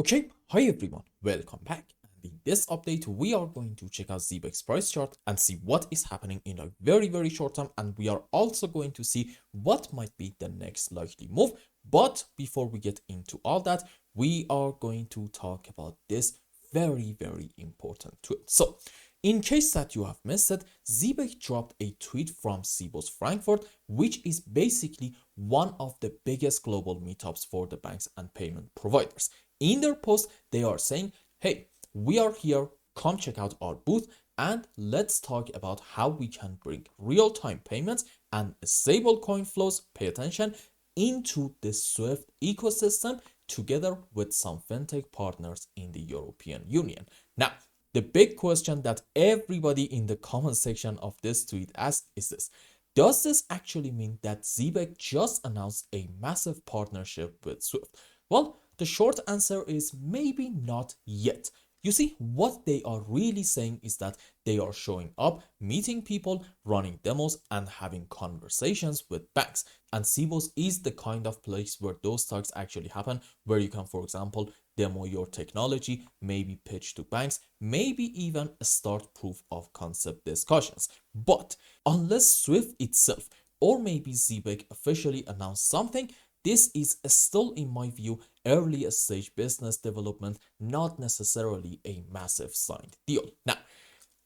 Okay, hi everyone, welcome back. And in this update, we are going to check out ZBC's price chart and see what is happening in a very short term. And we are also going to see what might be the next likely move. But before we get into all that, we are going to talk about this very important tweet. So, in case that you have missed it, ZBC dropped a tweet from Sibos Frankfurt, which is basically one of the biggest global meetups for the banks and payment providers. In their post, they are saying, hey, we are here, come check out our booth, and let's talk about how we can bring real-time payments and stablecoin flows, pay attention, into the SWIFT ecosystem together with some fintech partners in the European Union. Now, the big question that everybody in the comment section of this tweet asks is this: does this actually mean that ZBCN just announced a massive partnership with SWIFT? Well, the short answer is maybe not yet. You see, what they are really saying is that they are showing up, meeting people, running demos, and having conversations with banks. And Sibos is the kind of place where those talks actually happen, where you can, for example, demo your technology, maybe pitch to banks, maybe even start proof of concept discussions. But unless Swift itself or maybe ZBCN officially announce something, this is still, in my view, early stage business development, not necessarily a massive signed deal. Now,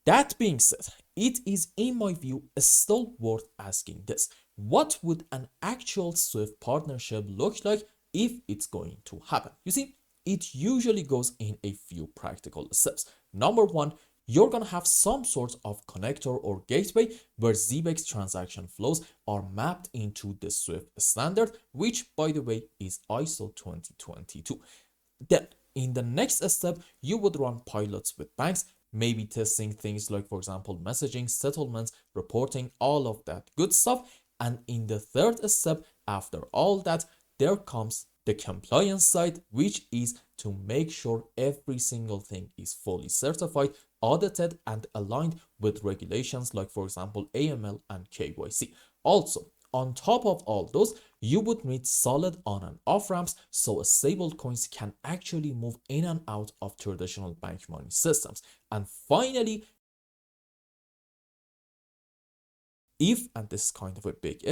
that being said, it is, in my view, still worth asking this: what would an actual Swift partnership look like if it's going to happen? You see, it usually goes in a few practical steps. Number one, you're going to have some sort of connector or gateway where ZBC's transaction flows are mapped into the SWIFT standard, which, by the way, is ISO 2022. Then, in the next step, you would run pilots with banks, maybe testing things like, for example, messaging, settlements, reporting, all of that good stuff. And in the third step, after all that, there comes the compliance side, which is to make sure every single thing is fully certified, audited, and aligned with regulations like, for example, AML and KYC. Also, on top of all those, you would need solid on and off ramps so stablecoins can actually move in and out of traditional bank money systems. And finally, if, and this is kind of a big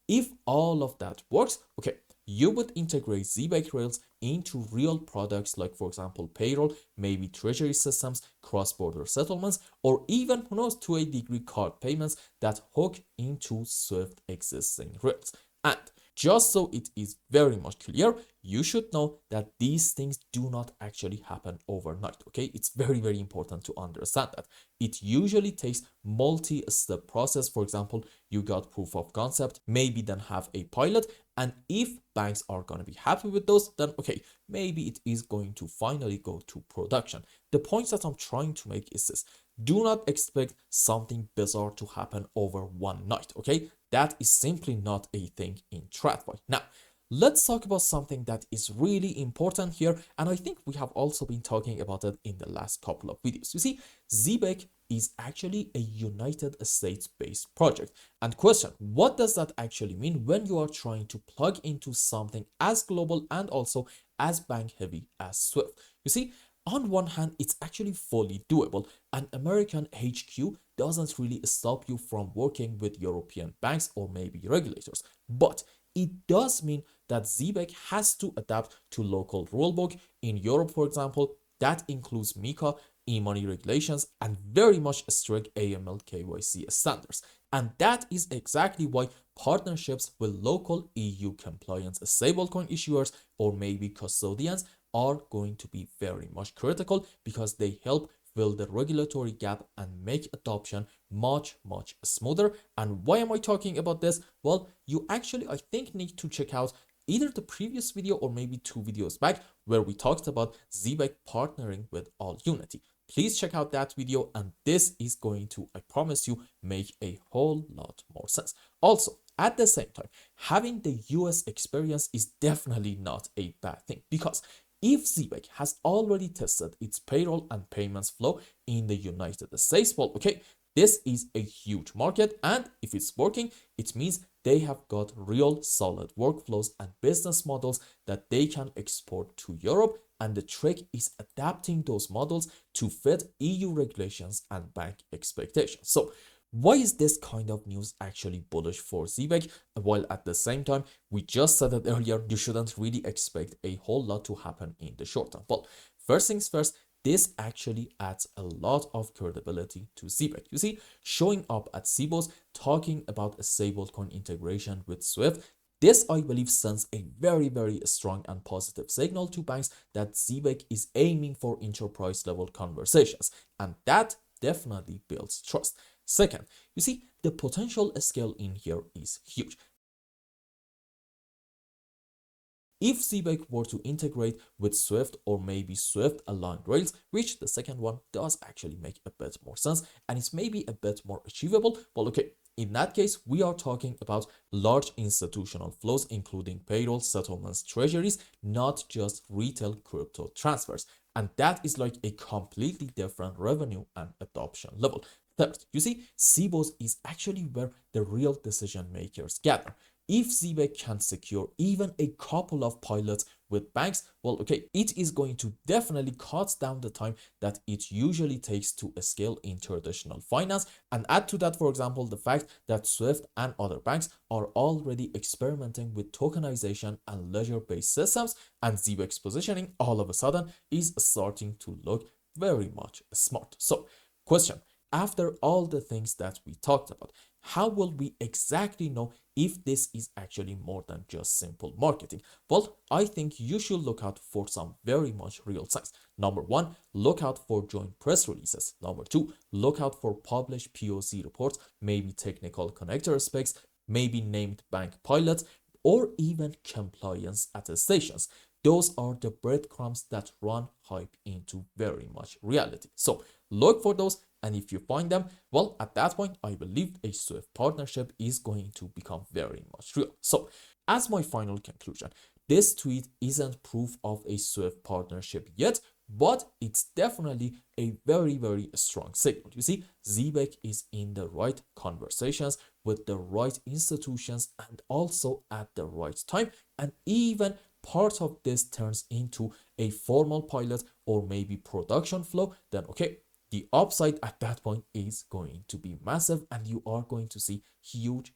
if all of that works, okay, you would integrate ZBCN Rails into real products like, for example, payroll, maybe treasury systems, cross-border settlements, or even, who knows, to a degree, card payments that hook into Swift existing rails. And just so it is very much clear, you should know that these things do not actually happen overnight, okay? It's very important to understand that. It usually takes multi-step process. For example, you got proof of concept, maybe then have a pilot, and if banks are going to be happy with those, then okay, maybe it is going to finally go to production. The point that I'm trying to make is this: do not expect something bizarre to happen over one night, okay? That is simply not a thing in TradFi. Now, let's talk about something that is really important here, and I think we have also been talking about it in the last couple of videos. You see, ZBCN is actually a United States-based project. And question, what does that actually mean when you are trying to plug into something as global and also as bank-heavy as Swift? You see, on one hand, it's actually fully doable. An American HQ doesn't really stop you from working with European banks or maybe regulators. But it does mean that ZBCN has to adapt to local rulebook. In Europe, for example, that includes MiCA, e-money regulations, and very much strict AML KYC standards. And that is exactly why partnerships with local EU compliance stablecoin issuers or maybe custodians are going to be very much critical, because they help fill the regulatory gap and make adoption much smoother. And why am I talking about this? Well, you actually, I think, need to check out either the previous video or maybe 2 videos back where we talked about ZBCN partnering with AllUnity. Please check out that video, and this is going to, I promise you, make a whole lot more sense. Also, at the same time, having the US experience is definitely not a bad thing, because if ZBCN has already tested its payroll and payments flow in the United States, well, okay, this is a huge market, and if it's working, it means they have got real solid workflows and business models that they can export to Europe and the trick is adapting those models to fit EU regulations and bank expectations. So why is this kind of news actually bullish for ZBEC? While at the same time, we just said it earlier, you shouldn't really expect a whole lot to happen in the short term. Well, first things first, this actually adds a lot of credibility to ZBEC. You see, showing up at Sibos, talking about a stablecoin integration with Swift, this, I believe, sends a very, very strong and positive signal to banks that ZBEC is aiming for enterprise level conversations, and that definitely builds trust. Second, you see, the potential scale in here is huge. If ZBEC were to integrate with Swift or maybe Swift aligned rails, which the second one does actually make a bit more sense and it's maybe a bit more achievable, well, okay, in that case, we are talking about large institutional flows, including payroll, settlements, treasuries, not just retail crypto transfers. And that is like a completely different revenue and adoption level. Third, you see, Sibos is actually where the real decision makers gather. If ZBEC can secure even a couple of pilots with banks, well, okay, it is going to definitely cut down the time that it usually takes to scale in traditional finance. And add to that, for example, the fact that Swift and other banks are already experimenting with tokenization and ledger-based systems, and ZBEC's positioning all of a sudden is starting to look very much smart. So, question. After all the things that we talked about, how will we exactly know if this is actually more than just simple marketing? Well, I think you should look out for some very much real signs. Number one, look out for joint press releases. Number two, look out for published POC reports, maybe technical connector specs, maybe named bank pilots, or even compliance attestations. Those are the breadcrumbs that run hype into very much reality. So look for those, and if you find them, well, at that point, I believe a Swift partnership is going to become very much real. So as my final conclusion, this tweet isn't proof of a Swift partnership yet, but it's definitely a very, very strong signal. You see, ZBEC is in the right conversations with the right institutions and also at the right time. And even part of this turns into a formal pilot or maybe production flow, then okay, the upside at that point is going to be massive and you are going to see huge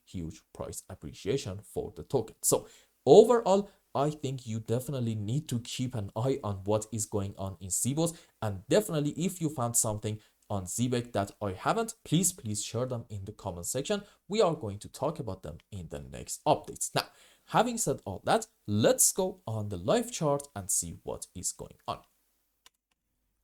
price appreciation for the token. So overall, I think you definitely need to keep an eye on what is going on in Sibos, and definitely if you found something on ZBEC that I haven't, please share them in the comment section. We are going to talk about them in the next updates. Now, having said all that, let's go on the live chart and see what is going on.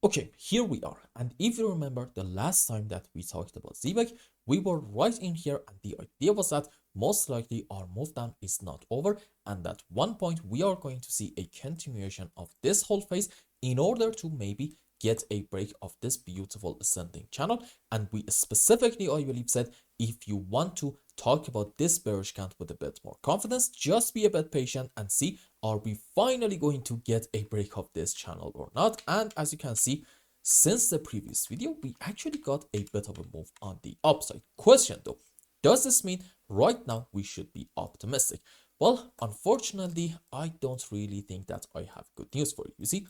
Okay, here we are. And if you remember the last time that we talked about ZBEC, we were right in here, and the idea was that most likely our move down is not over, and at one point we are going to see a continuation of this whole phase in order to maybe get a break of this beautiful ascending channel. And we specifically, I believe, said if you want to talk about this bearish candle with a bit more confidence, just be a bit patient and see, are we finally going to get a break of this channel or not? And as you can see, since the previous video, we actually got a bit of a move on the upside. Question though, does this mean right now we should be optimistic? Well, unfortunately, I don't really think that I have good news for you. You see,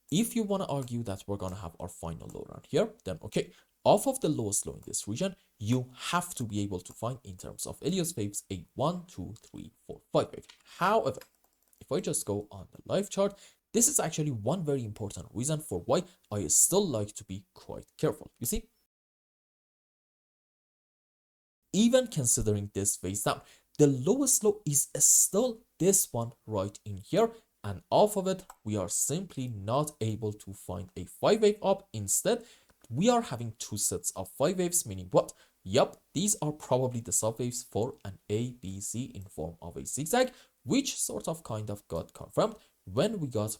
if you want to argue that we're going to have our final low round here, then okay, off of the lowest low in this region, you have to be able to find, in terms of Ilios waves, a 1, 2, 3, 4, 5 wave. However, if I just go on the live chart, this is actually one very important reason for why I still like to be quite careful. You see, even considering this phase down, the lowest low is still this one right in here. And off of it, we are simply not able to find a 5 wave up. Instead, we are having two sets of 5 waves, meaning what? Yup, these are probably the subwaves for an ABC in form of a zigzag, which sort of kind of got confirmed when we got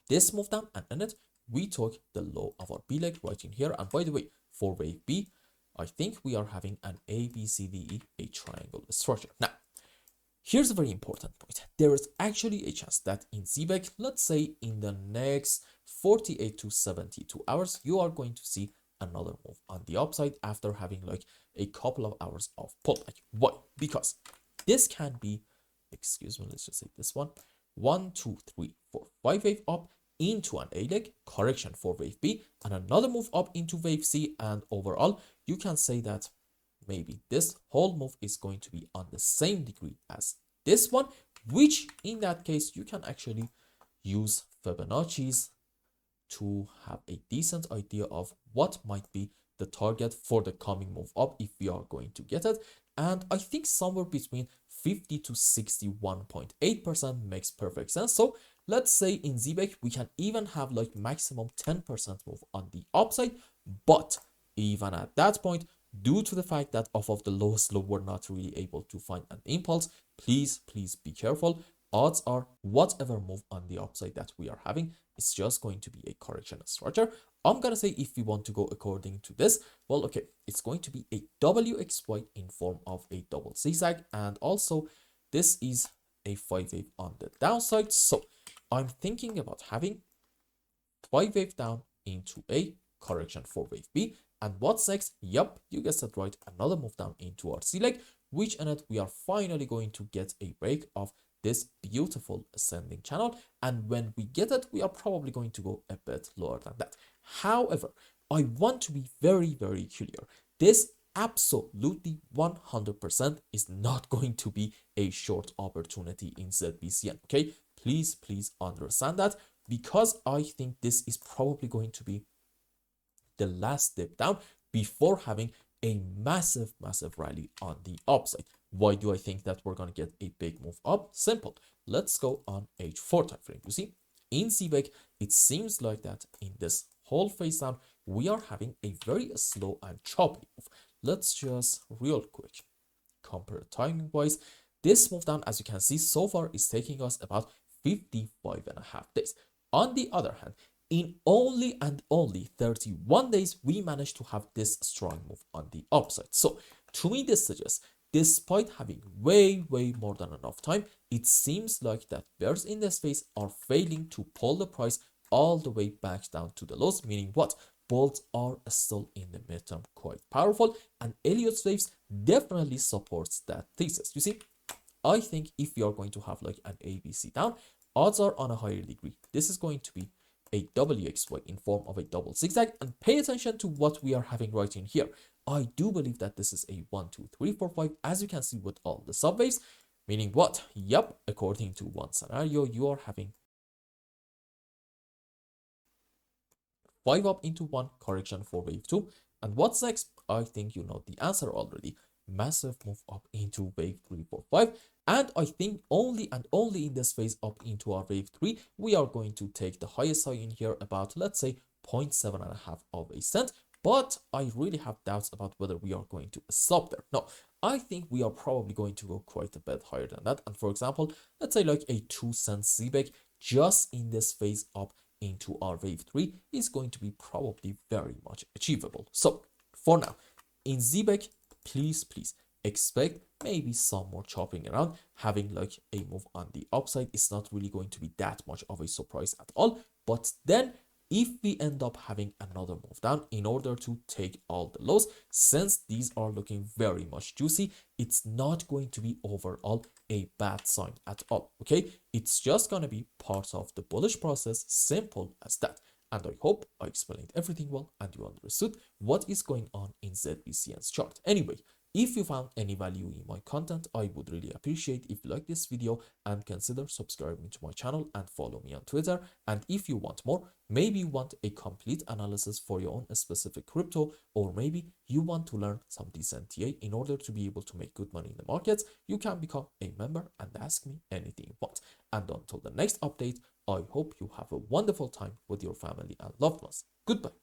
this move down, and in it, we took the low of our B leg right in here. And by the way, for wave B, I think we are having an ABCDE, a triangle structure. Now, here's a very important point. There is actually a chance that in ZBEC, let's say in the next 48 to 72 hours, you are going to see another move on the upside after having like a couple of hours of pullback. Why? Because this can be, excuse me, let's just say this one, 1, 2, 3, 4, 5 wave up, into an A leg, correction for wave B, and another move up into wave C. And overall, you can say that maybe this whole move is going to be on the same degree as this one, which in that case, you can actually use Fibonacci's to have a decent idea of what might be the target for the coming move up if we are going to get it. And I think somewhere between 50 to 61.8% makes perfect sense. So let's say in ZBEC, we can even have like maximum 10% move on the upside. But even at that point, due to the fact that off of the lowest low, we're not really able to find an impulse, please be careful. Odds are whatever move on the upside that we are having, it's just going to be a correction structure. I'm going to say if we want to go according to this, well, okay, it's going to be a WXY in form of a double zigzag. And also this is a 5 wave on the downside. So I'm thinking about having 5 wave down into a correction for wave B. And what's next? Yep, you guessed it right. Another move down into our C leg, which in it we are finally going to get a break of this beautiful ascending channel. And when we get it, we are probably going to go a bit lower than that. However, I want to be very clear. This absolutely 100% is not going to be a short opportunity in ZBCN. Okay, please understand that, because I think this is probably going to be the last dip down before having a massive rally on the upside. Why do I think that we're going to get a big move up? Simple. Let's go on H4 time frame. You see, in ZBEC, it seems like that in this whole phase down, we are having a very slow and choppy move. Let's just real quick compare timing wise. This move down, as you can see so far, is taking us about 55.5 days. On the other hand, in only 31 days, we managed to have this strong move on the upside. So to me, this suggests, despite having way more than enough time, it seems like that bears in this phase are failing to pull the price all the way back down to the lows, meaning what? Bulls are still in the midterm quite powerful, and Elliott waves definitely supports that thesis. You see, I think if we are going to have like an ABC down, odds are on a higher degree this is going to be a WXY in form of a double zigzag. And pay attention to what we are having right in here. I do believe that this is a 1 2 3 4 5, as you can see with all the subwaves, meaning what? Yep, according to one scenario, you are having 5 up into 1, correction for wave 2. And what's next? I think you know the answer already. Massive move up into wave 3 4 5. And I think only in this phase up into our wave 3, we are going to take the highest high in here, about, let's say, 0.7.5 of a cent. But I really have doubts about whether we are going to stop there. No, I think we are probably going to go quite a bit higher than that. And for example, let's say like a 2-cent ZBEC just in this phase up into our wave 3 is going to be probably very much achievable. So for now, in ZBEC, please expect maybe some more chopping around. Having like a move on the upside is not really going to be that much of a surprise at all. But then if we end up having another move down, in order to take all the lows, since these are looking very much juicy, it's not going to be overall a bad sign at all. Okay, it's just gonna be part of the bullish process, simple as that. And I hope I explained everything well and you understood what is going on in ZBCN's chart. Anyway, if you found any value in my content, I would really appreciate if you like this video and consider subscribing to my channel and follow me on Twitter. And if you want more, maybe you want a complete analysis for your own specific crypto, or maybe you want to learn some decent TA in order to be able to make good money in the markets, you can become a member and ask me anything you want. And until the next update, I hope you have a wonderful time with your family and loved ones. Goodbye.